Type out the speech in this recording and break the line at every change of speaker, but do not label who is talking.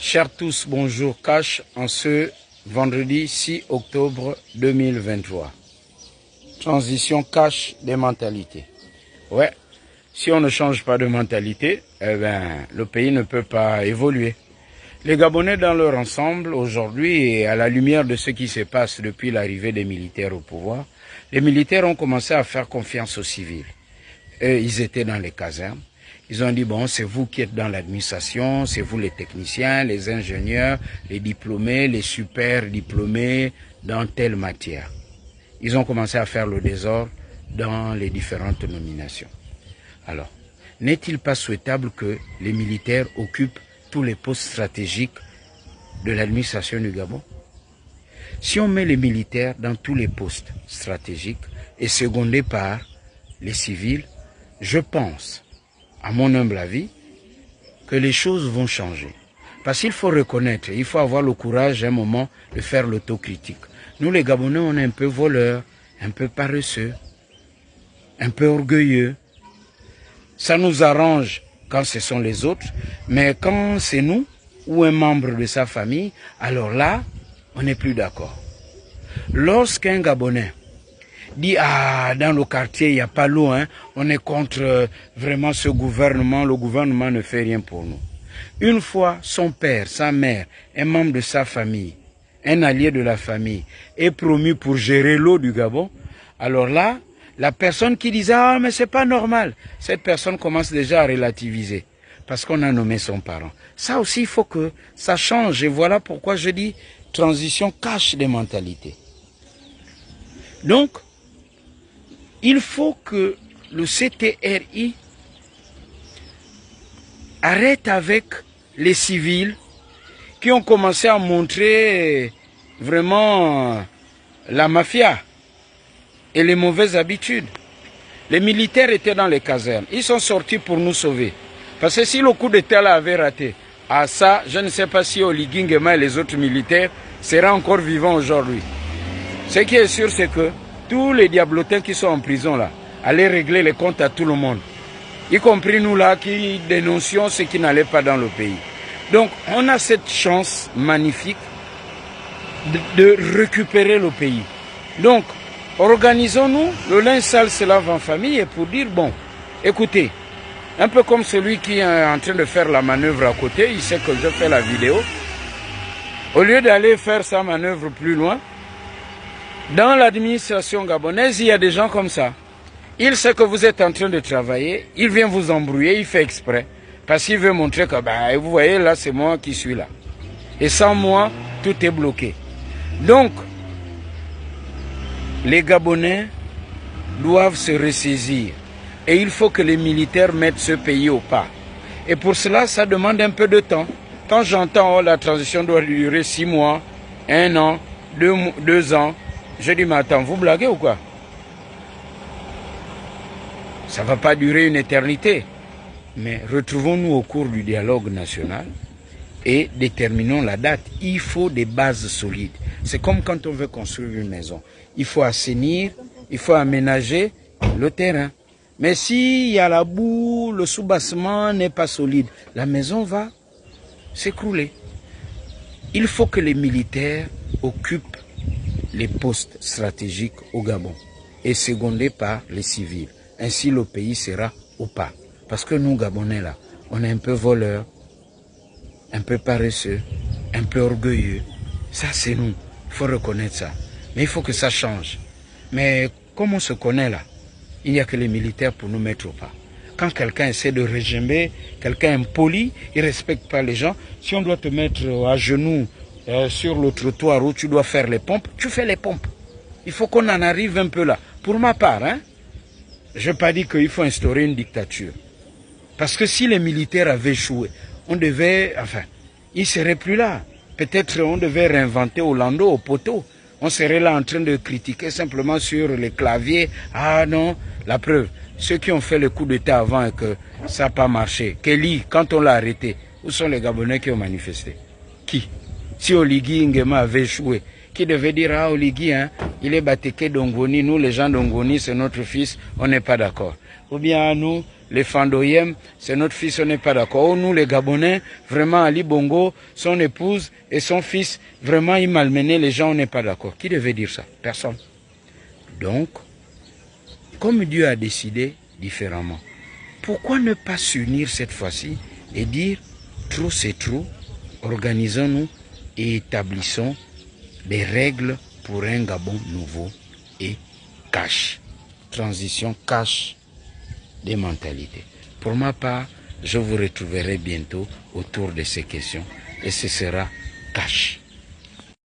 Chers tous, bonjour. Cash en ce vendredi 6 octobre 2023. Transition cash des mentalités. Ouais, si on ne change pas de mentalité, le pays ne peut pas évoluer. Les Gabonais dans leur ensemble, aujourd'hui, et à la lumière de ce qui se passe depuis l'arrivée des militaires au pouvoir, les militaires ont commencé à faire confiance aux civils. Eux, ils étaient dans les casernes. Ils ont dit, bon, c'est vous qui êtes dans l'administration, c'est vous les techniciens, les ingénieurs, les diplômés, les super diplômés dans telle matière. Ils ont commencé à faire le désordre dans les différentes nominations. Alors, n'est-il pas souhaitable que les militaires occupent tous les postes stratégiques de l'administration du Gabon? Si on met les militaires dans tous les postes stratégiques et secondés par les civils, je pense, à mon humble avis, que les choses vont changer. Parce qu'il faut reconnaître, il faut avoir le courage à un moment de faire l'autocritique. Nous les Gabonais, on est un peu voleurs, un peu paresseux, un peu orgueilleux. Ça nous arrange quand ce sont les autres, mais quand c'est nous ou un membre de sa famille, alors là, on n'est plus d'accord. Lorsqu'un Gabonais dit, ah, dans le quartier, il n'y a pas l'eau, hein, on est contre vraiment ce gouvernement, le gouvernement ne fait rien pour nous. Une fois son père, sa mère, un membre de sa famille, un allié de la famille, est promu pour gérer l'eau du Gabon, alors là, la personne qui disait, ah, mais c'est pas normal, cette personne commence déjà à relativiser, parce qu'on a nommé son parent. Ça aussi, il faut que ça change, et voilà pourquoi je dis, transition cache des mentalités. Donc, il faut que le CTRI arrête avec les civils qui ont commencé à montrer vraiment la mafia et les mauvaises habitudes. Les militaires étaient dans les casernes. Ils sont sortis pour nous sauver. Parce que si le coup d'État avait raté, à ça, je ne sais pas si Oligui Nguema et les autres militaires seraient encore vivants aujourd'hui. Ce qui est sûr, c'est que tous les diablotins qui sont en prison là, allaient régler les comptes à tout le monde. Y compris nous là qui dénoncions ce qui n'allait pas dans le pays. Donc on a cette chance magnifique de récupérer le pays. Donc organisons-nous, le linge sale se lave en famille et pour dire, bon, écoutez, un peu comme celui qui est en train de faire la manœuvre à côté, il sait que je fais la vidéo. Au lieu d'aller faire sa manœuvre plus loin, dans l'administration gabonaise, il y a des gens comme ça. Il sait que vous êtes en train de travailler, il vient vous embrouiller, il fait exprès. Parce qu'il veut montrer que, bah, vous voyez, là, c'est moi qui suis là. Et sans moi, tout est bloqué. Donc, les Gabonais doivent se ressaisir. Et il faut que les militaires mettent ce pays au pas. Et pour cela, ça demande un peu de temps. Quand j'entends, oh, la transition doit durer 6 mois, 1 an, 2 ans, je dis, mais attends, vous blaguez ou quoi? Ça ne va pas durer une éternité. Mais retrouvons-nous au cours du dialogue national et déterminons la date. Il faut des bases solides. C'est comme quand on veut construire une maison. Il faut assainir, il faut aménager le terrain. Mais s'il y a la boue, le soubassement n'est pas solide, la maison va s'écrouler. Il faut que les militaires occupent les postes stratégiques au Gabon et secondés par les civils. Ainsi, le pays sera au pas. Parce que nous, Gabonais, là, on est un peu voleurs, un peu paresseux, un peu orgueilleux. Ça, c'est nous. Il faut reconnaître ça. Mais il faut que ça change. Mais comme on se connaît, là, il n'y a que les militaires pour nous mettre au pas. Quand quelqu'un essaie de régimber, quelqu'un impoli, il ne respecte pas les gens, si on doit te mettre à genoux sur le trottoir où tu dois faire les pompes, tu fais les pompes. Il faut qu'on en arrive un peu là. Pour ma part, hein, je n'ai pas dit qu'il faut instaurer une dictature. Parce que si les militaires avaient échoué, on devait, enfin, ils ne seraient plus là. Peut-être on devait réinventer Orlando au poteau. On serait là en train de critiquer simplement sur les claviers. Ah non, la preuve, ceux qui ont fait le coup d'État avant et que ça n'a pas marché. Kelly, quand on l'a arrêté, où sont les Gabonais qui ont manifesté? Qui? Si Oligui Nguema avait échoué, qui devait dire, ah, Oligui, hein, il est Bateke d'Ongoni, nous, les gens d'Ongoni, c'est notre fils, on n'est pas d'accord. Ou bien, nous, les Fandoyem, c'est notre fils, on n'est pas d'accord. Ou nous, les Gabonais, vraiment, Ali Bongo, son épouse et son fils, vraiment, ils malmenaient les gens, on n'est pas d'accord. Qui devait dire ça? Personne. Donc, comme Dieu a décidé différemment, pourquoi ne pas s'unir cette fois-ci et dire, trop c'est trop, organisons-nous et établissons des règles pour un Gabon nouveau et cash. Transition cash des mentalités. Pour ma part, je vous retrouverai bientôt autour de ces questions et ce sera cash.